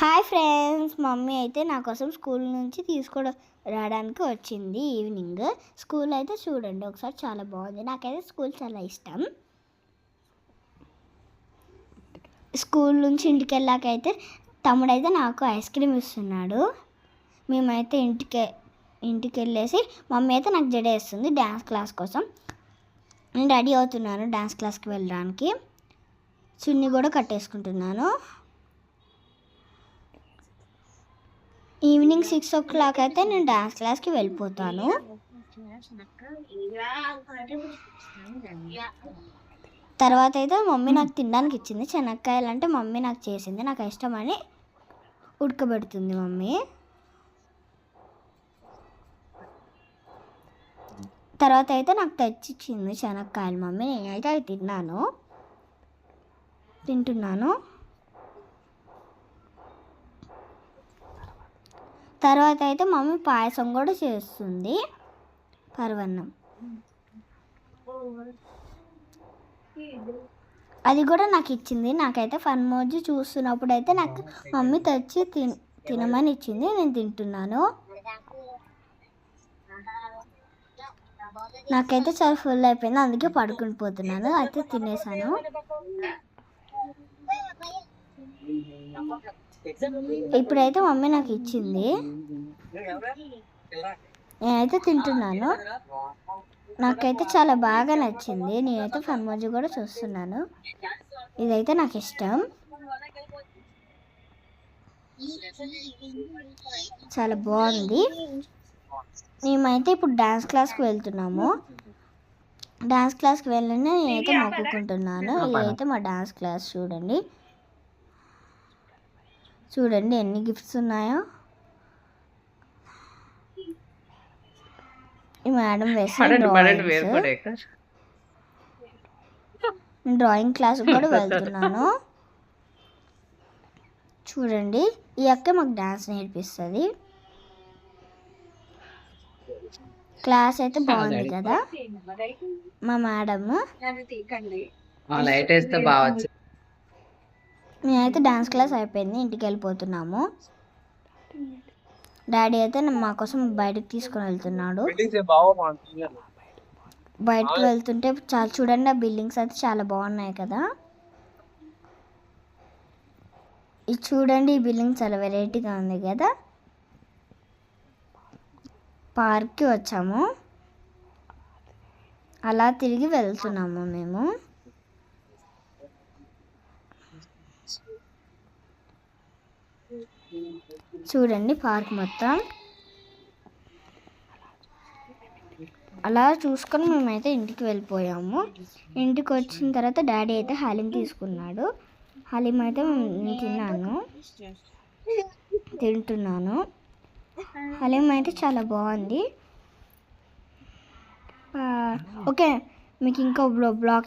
Hi friends, mummy అయితే నా కోసం స్కూల్ నుంచి రావడానికి వచ్చింది ఈవినింగ్. స్కూల్ అయితే చూడండి ఒకసారి, చాలా బాగుంది. నాకైతే స్కూల్ చాలా ఇష్టం. స్కూల్ నుంచి ఇంటికి వెళ్ళాకైతే తమ్ముడైతే నాకు ఐస్ క్రీమ్ ఇస్తున్నాడు. మేమైతే ఇంటికి వెళ్ళేసి మమ్మీ అయితే నాకు జడ వేస్తుంది డ్యాన్స్ క్లాస్ కోసం. నేను రెడీ అవుతున్నాను డ్యాన్స్ క్లాస్కి వెళ్ళడానికి. చున్నీ కూడా కట్టేసుకుంటున్నాను. ఈవినింగ్ 6 o'clock అయితే నేను డాన్స్ క్లాస్కి వెళ్ళిపోతాను. తర్వాత అయితే మమ్మీ నాకు తినడానికి ఇచ్చింది. శనక్కాయలు అంటే మమ్మీ నాకు చేసింది, నాకు ఇష్టమని ఉడకబెడుతుంది మమ్మీ. తర్వాత అయితే నాకు తెచ్చిచ్చింది శనక్కాయలు మమ్మీ. నేనైతే అవి తింటున్నాను. తర్వాత అయితే మమ్మీ పాయసం కూడా చేస్తుంది, పరవన్నం. అది కూడా నాకు ఇచ్చింది. నాకైతే ఫన్ మోజీ చూస్తున్నప్పుడు అయితే నాకు మమ్మీ తెచ్చి తినమని ఇచ్చింది. నేను తింటున్నాను. నాకైతే చాలా ఫుల్ అయిపోయింది, అందుకే పడుకుని పోతున్నాను. అయితే తినేసాను. ఇప్పుడైతే మమ్మీ నాకు ఇచ్చింది, నేనైతే తింటున్నాను. నాకైతే చాలా బాగా నచ్చింది. నేనైతే ఫన్ మోజీ కూడా చూస్తున్నాను. ఇదైతే నాకు ఇష్టం, చాలా బాగుంది. మేమైతే ఇప్పుడు డాన్స్ క్లాస్కి వెళ్తున్నాము. డాన్స్ క్లాస్కి వెళ్ళని నేనైతే మొక్కుకుంటున్నాను. ఇదైతే మా డాన్స్ క్లాస్. చూడండి ఎన్ని గిఫ్ట్స్ ఉన్నాయో. ఈ మేడం వేసిన డ్రాయింగ్ క్లాస్ కూడా వెళ్తున్నాను. చూడండి, ఈ అక్క మాకు డాన్స్ నేర్పిస్తుంది. క్లాస్ అయితే బాగుంది కదా మా మేడం. నేనైతే డాన్స్ క్లాస్ అయిపోయింది, ఇంటికి వెళ్ళిపోతున్నాము. డాడీ అయితే మా కోసం బయటకు తీసుకొని వెళ్తున్నాడు. బయటకు వెళ్తుంటే చాలా చూడండి, ఆ బిల్డింగ్స్ అయితే చాలా బాగున్నాయి కదా. ఇది చూడండి, ఈ బిల్డింగ్ చాలా వెరైటీగా ఉంది కదా. పార్క్కి వచ్చాము, అలా తిరిగి వెళ్తున్నాము మేము. చూడండి పార్క్ మొత్తం అలా చూసుకొని మేమైతే ఇంటికి వెళ్ళిపోయాము. ఇంటికి వచ్చిన తర్వాత డాడీ అయితే హలీం తీసుకున్నాడు. హలీం అయితే నేను తింటున్నాను. హలీం అయితే చాలా బాగుంది. ఓకే, మీకు ఇంకా బ్లాగ్